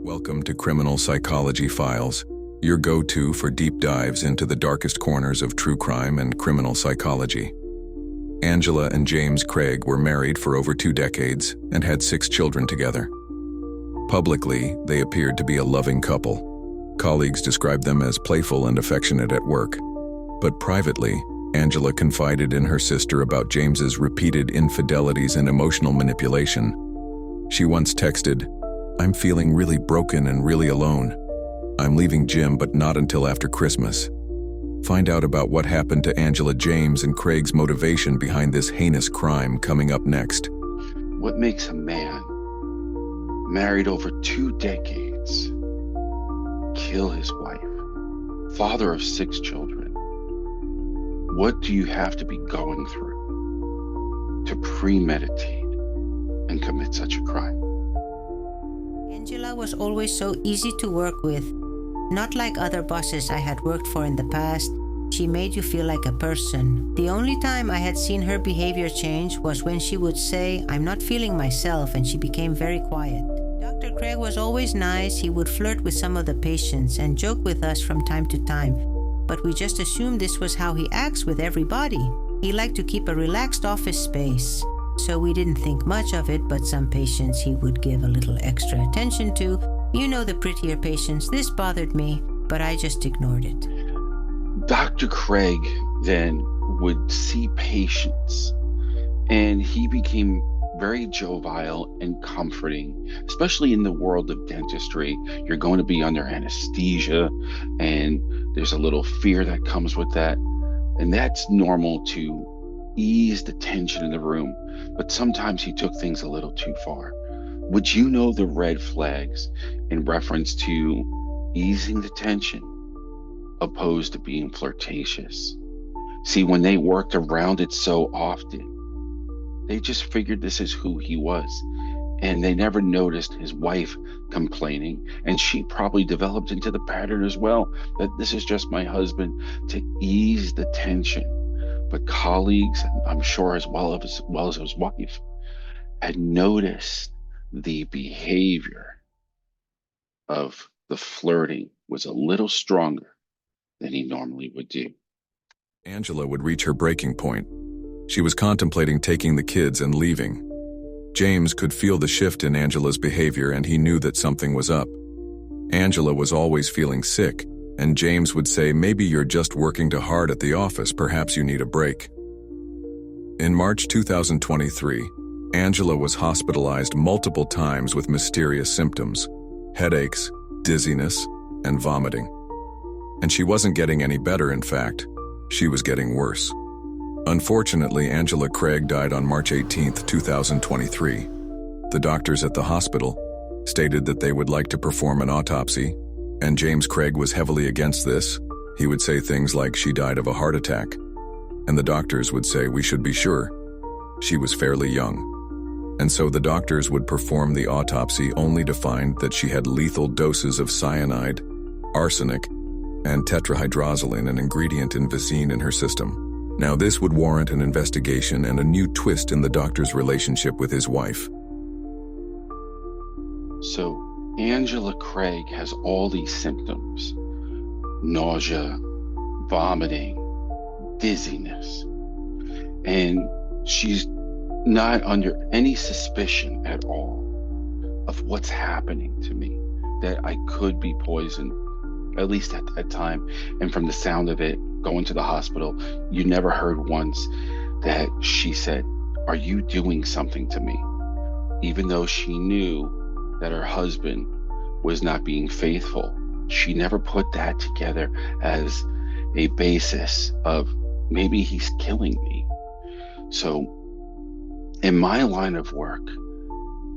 Welcome to Criminal Psychology Files, your go-to for deep dives into the darkest corners of true crime and criminal psychology. Angela and James Craig were married for over 2 decades and had 6 children together. Publicly, they appeared to be a loving couple. Colleagues described them as playful and affectionate at work. But privately, Angela confided in her sister about James's repeated infidelities and emotional manipulation. She once texted, "I'm feeling really broken and really alone. I'm leaving Jim, but not until after Christmas." Find out about what happened to Angela, James, and Craig's motivation behind this heinous crime coming up next. What makes a man married over 2 decades kill his wife, father of 6 children? What do you have to be going through to premeditate and commit such a crime? Angela was always so easy to work with. Not like other bosses I had worked for in the past, she made you feel like a person. The only time I had seen her behavior change was when she would say, "I'm not feeling myself," and she became very quiet. Dr. Craig was always nice. He would flirt with some of the patients and joke with us from time to time, but we just assumed this was how he acts with everybody. He liked to keep a relaxed office space, so we didn't think much of it, but some patients he would give a little extra attention to. You know, the prettier patients. This bothered me, but I just ignored it. Dr. Craig then would see patients, and he became very jovial and comforting, especially in the world of dentistry. You're going to be under anesthesia, and there's a little fear that comes with that. And that's normal to ease the tension in the room, but sometimes he took things a little too far. Would you know the red flags in reference to easing the tension opposed to being flirtatious? See, when they worked around it so often, they just figured this is who he was. And they never noticed his wife complaining. And she probably developed into the pattern as well, that this is just my husband, to ease the tension. But colleagues, I'm sure as well as his wife, had noticed the behavior of the flirting was a little stronger than he normally would do. Angela would reach her breaking point. She was contemplating taking the kids and leaving. James could feel the shift in Angela's behavior, and he knew that something was up. Angela was always feeling sick, and James would say, "Maybe you're just working too hard at the office, perhaps you need a break." In March 2023, Angela was hospitalized multiple times with mysterious symptoms: headaches, dizziness, and vomiting. And she wasn't getting any better, in fact, she was getting worse. Unfortunately, Angela Craig died on March 18, 2023. The doctors at the hospital stated that they would like to perform an autopsy, and James Craig was heavily against this. He would say things like she died of a heart attack, and the doctors would say we should be sure. She was fairly young. And so the doctors would perform the autopsy only to find that she had lethal doses of cyanide, arsenic, and tetrahydrozoline, an ingredient in Vicine, in her system. Now this would warrant an investigation and a new twist in the doctor's relationship with his wife. So Angela Craig has all these symptoms: nausea, vomiting, dizziness, and she's not under any suspicion at all of what's happening to me, that I could be poisoned, at least at that time. And from the sound of it, going to the hospital, you never heard once that she said, "Are you doing something to me?" Even though she knew that her husband was not being faithful, she never put that together as a basis of maybe he's killing me. So in my line of work,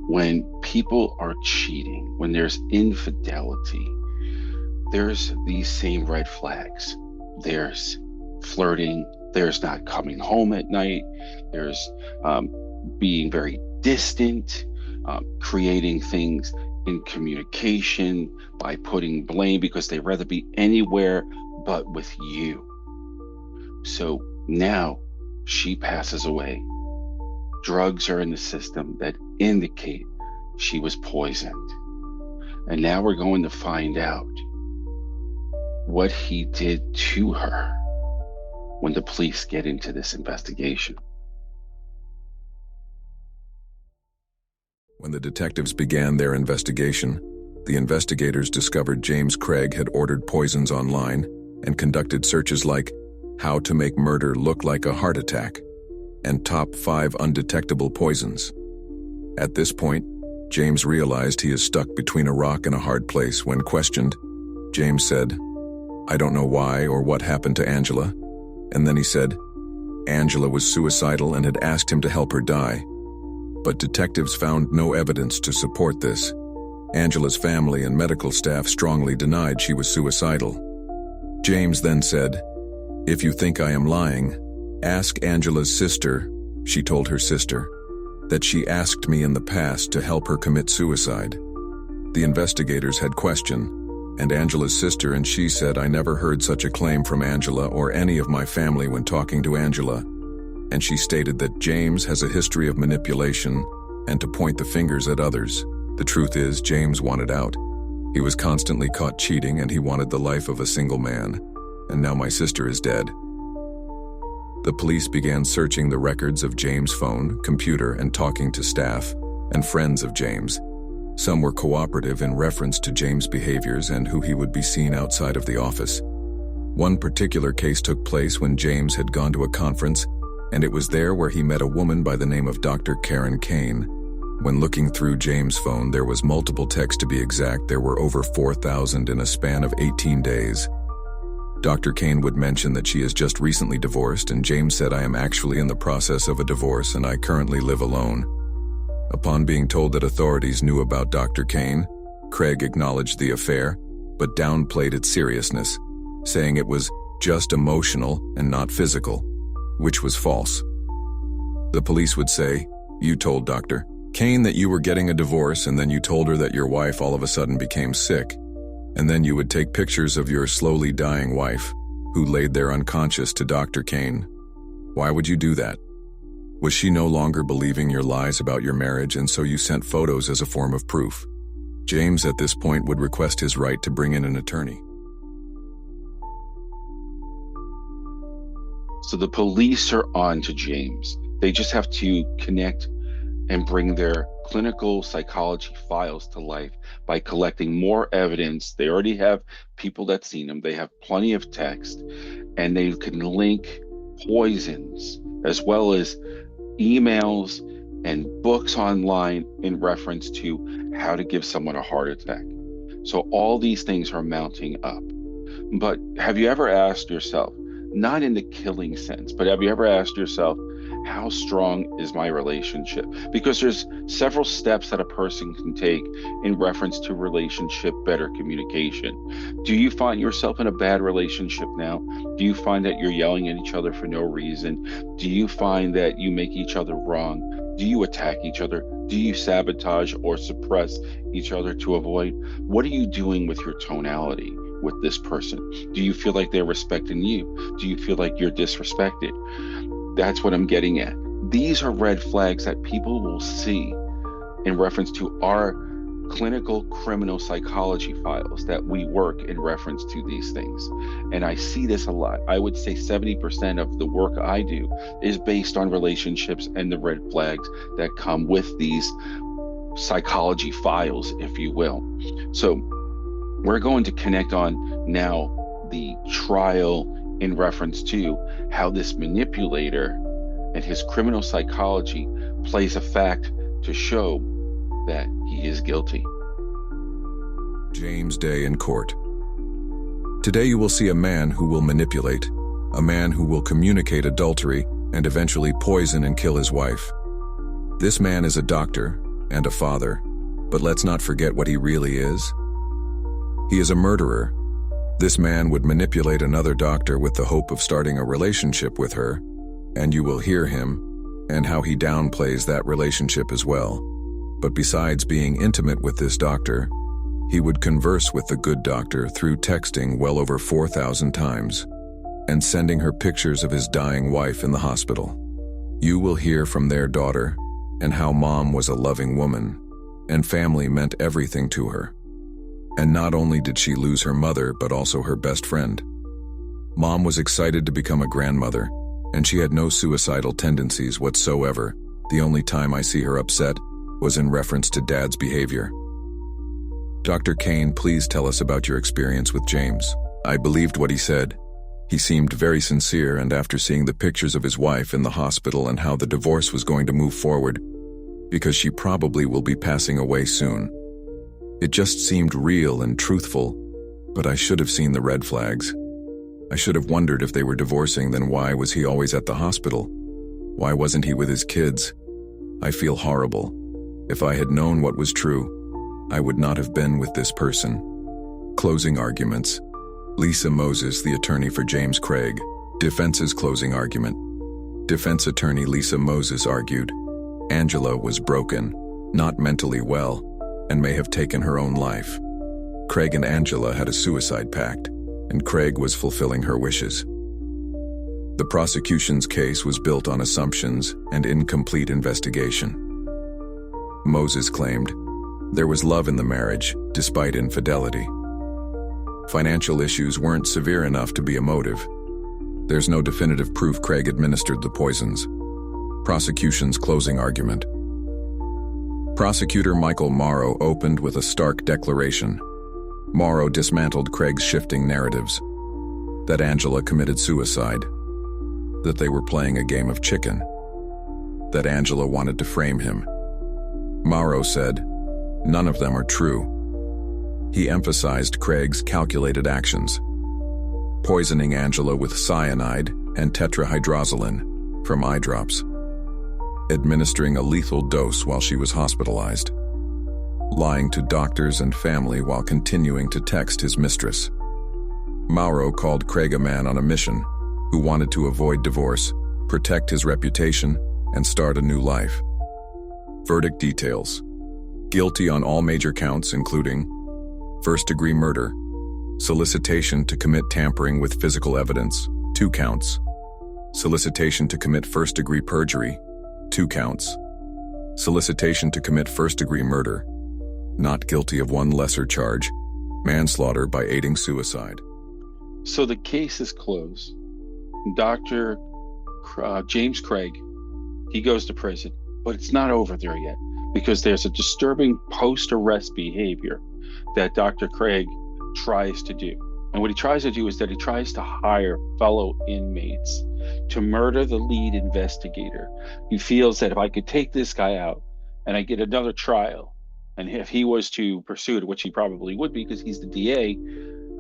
when people are cheating, when there's infidelity, there's these same red flags. There's flirting, there's not coming home at night, there's being very distant, creating things in communication by putting blame because they'd rather be anywhere but with you. So now she passes away. Drugs are in the system that indicate she was poisoned. And now we're going to find out what he did to her when the police get into this investigation. When the detectives began their investigation, the investigators discovered James Craig had ordered poisons online and conducted searches like "How to Make Murder Look Like a Heart Attack" and "Top 5 Undetectable Poisons." At this point, James realized he is stuck between a rock and a hard place. When questioned, James said, "I don't know why or what happened to Angela." And then he said, Angela was suicidal and had asked him to help her die. But detectives found no evidence to support this. Angela's family and medical staff strongly denied she was suicidal. James then said, "If you think I am lying, ask Angela's sister." She told her sister that she asked me in the past to help her commit suicide. The investigators had questioned, and Angela's sister and she said, "I never heard such a claim from Angela or any of my family when talking to Angela." And she stated that James has a history of manipulation and to point the fingers at others. The truth is, James wanted out. He was constantly caught cheating and he wanted the life of a single man. And now my sister is dead. The police began searching the records of James' phone, computer, and talking to staff and friends of James. Some were cooperative in reference to James' behaviors and who he would be seen outside of the office. One particular case took place when James had gone to a conference, and it was there where he met a woman by the name of Dr. Karen Kane. When looking through James' phone, there was multiple texts. To be exact, there were over 4,000 in a span of 18 days. Dr. Kane would mention that she is just recently divorced, and James said, "I am actually in the process of a divorce and I currently live alone." Upon being told that authorities knew about Dr. Kane, Craig acknowledged the affair, but downplayed its seriousness, saying it was just emotional and not physical, which was false. The police would say, "You told Dr. Kane that you were getting a divorce, and then you told her that your wife all of a sudden became sick. And then you would take pictures of your slowly dying wife, who laid there unconscious, to Dr. Kane. Why would you do that? Was she no longer believing your lies about your marriage, and so you sent photos as a form of proof?" James at this point would request his right to bring in an attorney. So the police are on to James. They just have to connect and bring their clinical psychology files to life by collecting more evidence. They already have people that seen him. They have plenty of text, and they can link poisons as well as emails and books online in reference to how to give someone a heart attack. So all these things are mounting up. But have you ever asked yourself, not in the killing sense, but have you ever asked yourself, how strong is my relationship? Because there's several steps that a person can take in reference to relationship, better communication. Do you find yourself in a bad relationship now? Do you find that you're yelling at each other for no reason? Do you find that you make each other wrong? Do you attack each other? Do you sabotage or suppress each other to avoid? What are you doing with your tonality with this person? Do you feel like they're respecting you? Do you feel like you're disrespected? That's what I'm getting at. These are red flags that people will see in reference to our clinical criminal psychology files that we work in reference to these things. And I see this a lot. I would say 70% of the work I do is based on relationships and the red flags that come with these psychology files, if you will. So we're going to connect on now the trial in reference to how this manipulator and his criminal psychology plays a fact to show that he is guilty. James Day in court. Today you will see a man who will manipulate, a man who will communicate adultery and eventually poison and kill his wife. This man is a doctor and a father, but let's not forget what he really is. He is a murderer. This man would manipulate another doctor with the hope of starting a relationship with her, and you will hear him and how he downplays that relationship as well. But besides being intimate with this doctor, he would converse with the good doctor through texting well over 4,000 times and sending her pictures of his dying wife in the hospital. You will hear from their daughter and how mom was a loving woman and family meant everything to her. And not only did she lose her mother, but also her best friend. Mom was excited to become a grandmother, and she had no suicidal tendencies whatsoever. The only time I see her upset was in reference to Dad's behavior. Dr. Kane, please tell us about your experience with James. I believed what he said. He seemed very sincere, and after seeing the pictures of his wife in the hospital and how the divorce was going to move forward, because she probably will be passing away soon, it just seemed real and truthful, but I should have seen the red flags. I should have wondered if they were divorcing, then why was he always at the hospital? Why wasn't he with his kids? I feel horrible. If I had known what was true, I would not have been with this person. Closing arguments. Lisa Moses, the attorney for James Craig. Defense's closing argument. Defense attorney Lisa Moses argued, Angela was broken, not mentally well, and may have taken her own life. Craig and Angela had a suicide pact, and Craig was fulfilling her wishes. The prosecution's case was built on assumptions and incomplete investigation. Moses claimed there was love in the marriage, despite infidelity. Financial issues weren't severe enough to be a motive. There's no definitive proof Craig administered the poisons. Prosecution's closing argument. Prosecutor Michael Morrow opened with a stark declaration. Morrow dismantled Craig's shifting narratives. That Angela committed suicide. That they were playing a game of chicken. That Angela wanted to frame him. Morrow said, none of them are true. He emphasized Craig's calculated actions. Poisoning Angela with cyanide and tetrahydrozoline from eye drops. Administering a lethal dose while she was hospitalized. Lying to doctors and family while continuing to text his mistress. Morrow called Craig a man on a mission who wanted to avoid divorce, protect his reputation, and start a new life. Verdict details. Guilty on all major counts, including first-degree murder, solicitation to commit tampering with physical evidence, 2 counts, solicitation to commit first-degree perjury, 2 counts, solicitation to commit first-degree murder, not guilty of one lesser charge, manslaughter by aiding suicide. So the case is closed. Dr. James Craig, he goes to prison, but it's not over there yet, because there's a disturbing post-arrest behavior that Dr. Craig tries to do. And what he tries to do is that he tries to hire fellow inmates to murder the lead investigator. He feels that if I could take this guy out and I get another trial, and if he was to pursue it, which he probably would be because he's the DA,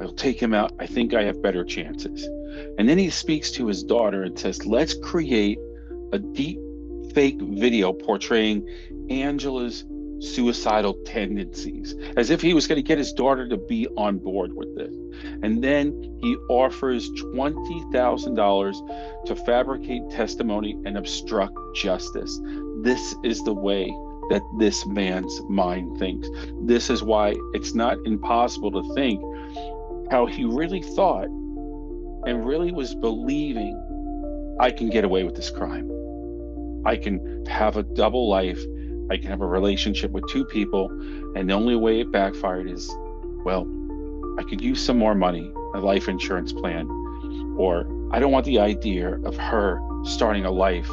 I'll take him out. I think I have better chances. And then he speaks to his daughter and says, let's create a deep fake video portraying Angela's suicidal tendencies, as if he was going to get his daughter to be on board with this. And then he offers $20,000 to fabricate testimony and obstruct justice. This is the way that this man's mind thinks. This is why it's not impossible to think how he really thought and really was believing, I can get away with this crime. I can have a double life. I can have a relationship with 2 people, and the only way it backfired is, well, I could use some more money, a life insurance plan, or I don't want the idea of her starting a life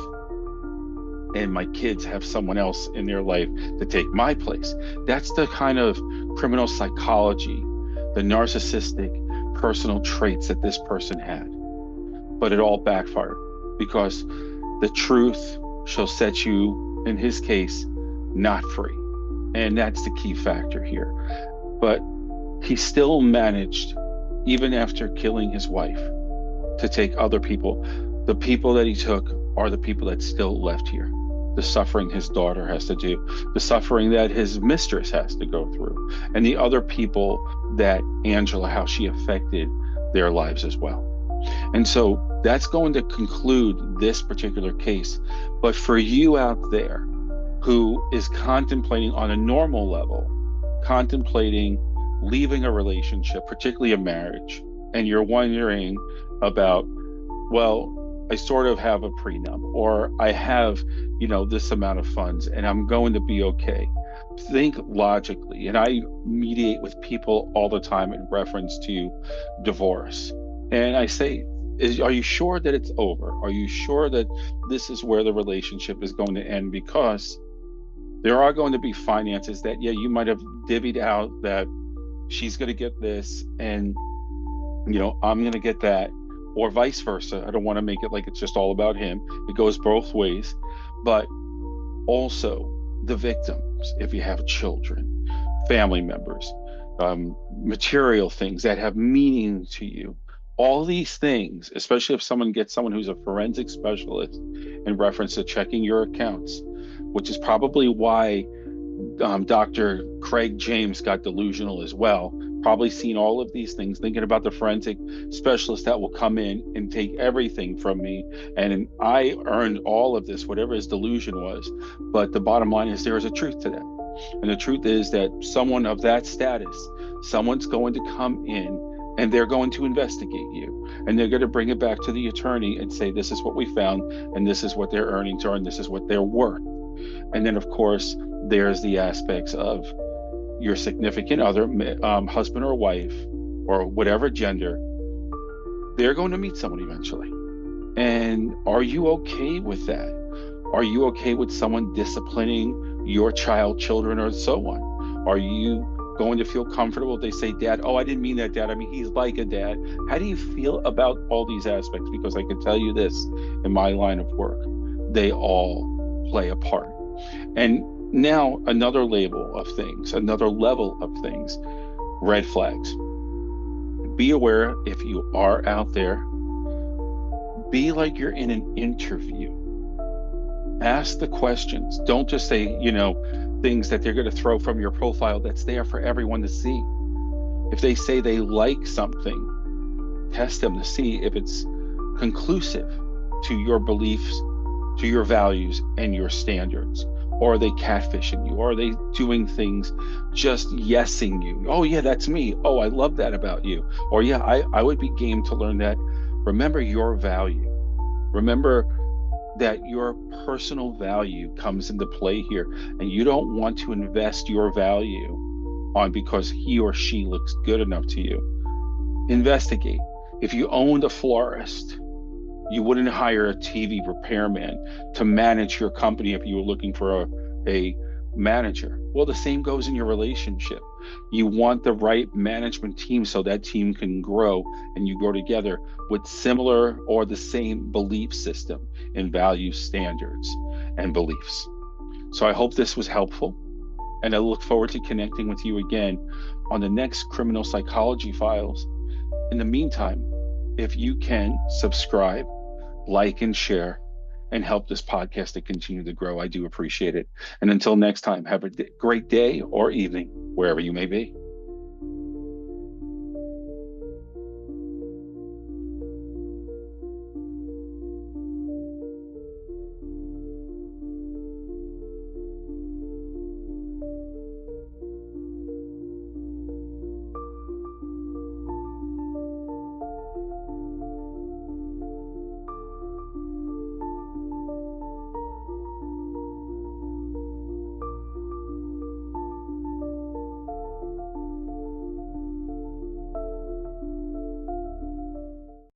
and my kids have someone else in their life to take my place. That's the kind of criminal psychology, the narcissistic personal traits that this person had. But it all backfired because the truth shall set you, in his case, not free. And that's the key factor here. But he still managed, even after killing his wife, to take other people. The people that he took are the people that still left here. The suffering his daughter has to do, the suffering that his mistress has to go through, and the other people that Angela, how she affected their lives as well. And so that's going to conclude this particular case. But for you out there who is contemplating on a normal level, contemplating leaving a relationship, particularly a marriage, and you're wondering about, well, I sort of have a prenup, or I have, this amount of funds and I'm going to be okay. think logically. And I mediate with people all the time in reference to divorce. And I say, are you sure that it's over? Are you sure that this is where the relationship is going to end? Because there are going to be finances that, yeah, you might have divvied out that she's going to get this and, I'm going to get that, or vice versa. I don't want to make it like it's just all about him. It goes both ways. But also the victims, if you have children, family members, material things that have meaning to you, all these things, especially if someone gets someone who's a forensic specialist in reference to checking your accounts, which is probably why Dr. Craig James got delusional as well, probably seen all of these things, thinking about the forensic specialist that will come in and take everything from me. And I earned all of this, whatever his delusion was. But the bottom line is there is a truth to that. And the truth is that someone of that status, someone's going to come in and they're going to investigate you. And they're going to bring it back to the attorney and say, this is what we found, and this is what their earnings are, and this is what they're worth. And then, of course, there's the aspects of your significant other, husband or wife, or whatever gender. They're going to meet someone eventually. And are you okay with that? Are you okay with someone disciplining your children, or so on? Are you going to feel comfortable if they say, Dad, oh, I didn't mean that, Dad. I mean, he's like a dad. How do you feel about all these aspects? Because I can tell you this, in my line of work, they all play a part. And now another level of things, red flags. Be aware if you are out there, be like you're in an interview. Ask the questions. Don't just say, things that they're going to throw from your profile that's there for everyone to see. If they say they like something, test them to see if it's conclusive to your beliefs, to your values, and your standards. Or are they catfishing you? Or are they doing things just yesing you? Oh, yeah, that's me. Oh, I love that about you. Or, yeah, I would be game to learn that. Remember your value. Remember that your personal value comes into play here. And you don't want to invest your value on because he or she looks good enough to you. Investigate. If you owned a florist, you wouldn't hire a TV repairman to manage your company if you were looking for a manager. Well, the same goes in your relationship. You want the right management team so that team can grow and you grow together with similar or the same belief system in value, standards, and beliefs. So I hope this was helpful, and I look forward to connecting with you again on the next Criminal Psychology Files. In the meantime, if you can subscribe, like, and share, and help this podcast to continue to grow, I do appreciate it. And until next time, have a great day or evening, wherever you may be.